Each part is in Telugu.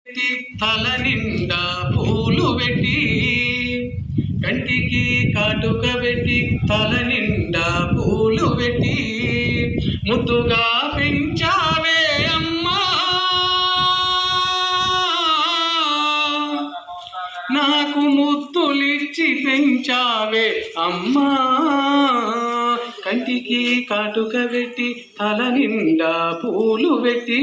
తల నిండా పూలు పెట్టి కంటికి కాటుక పెట్టి తల నిండా పూలు పెట్టి ముద్దుగా పెంచావే అమ్మా, నాకు ముద్దులిచ్చి పెంచావే అమ్మా. కంటికి కాటుక పెట్టి తల నిండా పూలు పెట్టి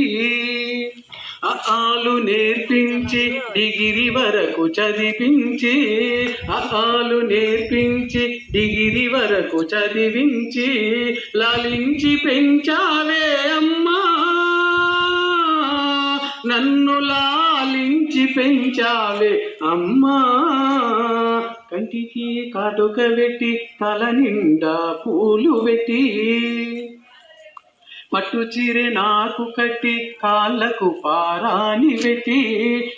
ఆలు నేర్పించి డిగిరి వరకు చదివించి, ఆలు నేర్పించి డిగిరి వరకు చదివించి లాలించి పెంచావే అమ్మా, నన్ను లాలించి పెంచావే అమ్మా. కంటికి కాటుక పెట్టి తల నిండా పూలు పెట్టి పట్టు చీరె నాకు కట్టి కాళ్ళకు పారాని పెట్టి,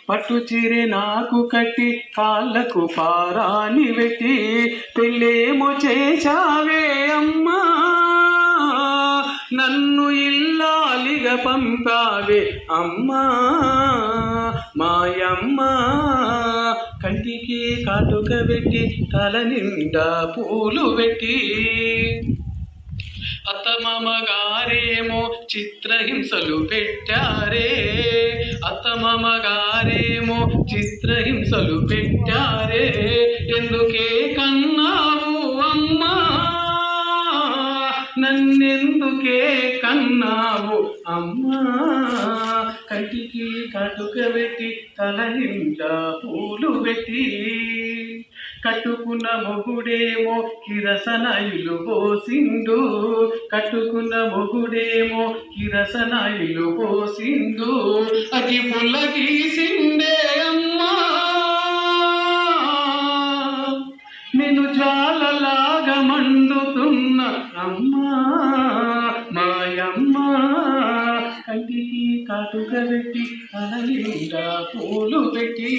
పట్టు చీరె నాకు కట్టి కాళ్ళకు పారాని పెట్టి పెళ్ళేమో చేశావే అమ్మా, నన్ను ఇల్లాలిగా పంపావే అమ్మా మాయమ్మ. కంటికి కాటుక పెట్టి తల నిండా పూలు పెట్టి అత్తమామగారేమో చిత్రహింసలు పెట్టారే, అత్తమామగారేమో చిత్రహింసలు పెట్టారే. ఎందుకే కన్నావు అమ్మా, నన్నెందుకే కన్నావు అమ్మా. కంటికి కాటుక పెట్టి తల నిండా పూలు పెట్టి కట్టుకున్న మొగుడేమో కిరసనాయిలు పోసిండు, కట్టుకున్న మొగుడేమో కిరసనాయిలు పోసిండు. అగి పుల్ల గీసిండే అమ్మా, నేను జ్వాలలాగా మండుతున్న అమ్మా మాయమ్మ. కంటికి కాటుక పెట్టి తల నిండా పూలు పెట్టి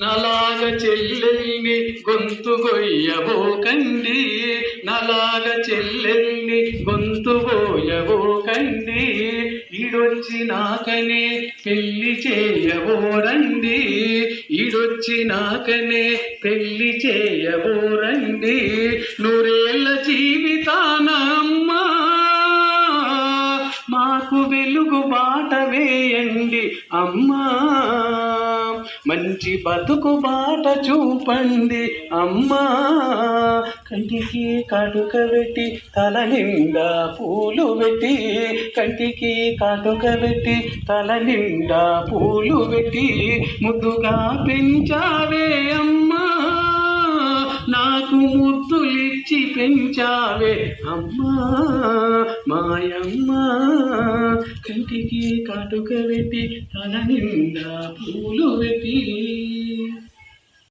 నలాగ చెల్లెల్ని గొంతు గొయ్యబోకండి, నలాగ చెల్లెల్ని గొంతు గోయబోకండి. ఈడొచ్చినాకనే పెళ్లి చేయబోరండి, ఈడొచ్చినాకనే పెళ్లి చేయబోరండి. నూరేళ్ల జీవితాన అమ్మా మాకు వెలుగు బాట వేయండి అమ్మా, మంచి బతుకు బాట చూపండి అమ్మా. కంటికి కాటుక పెట్టి తల నిండా పూలు పెట్టి, కంటికి కాటుక పెట్టి తల నిండా పూలు పెట్టి ముద్దుగా పెంచావే అమ్మా, నాకు ముద్దులిచ్చి పెంచావే అమ్మా మాయమ్మ. కంటికి కాటుక పెట్టి తల నిండా పూలు పెట్టి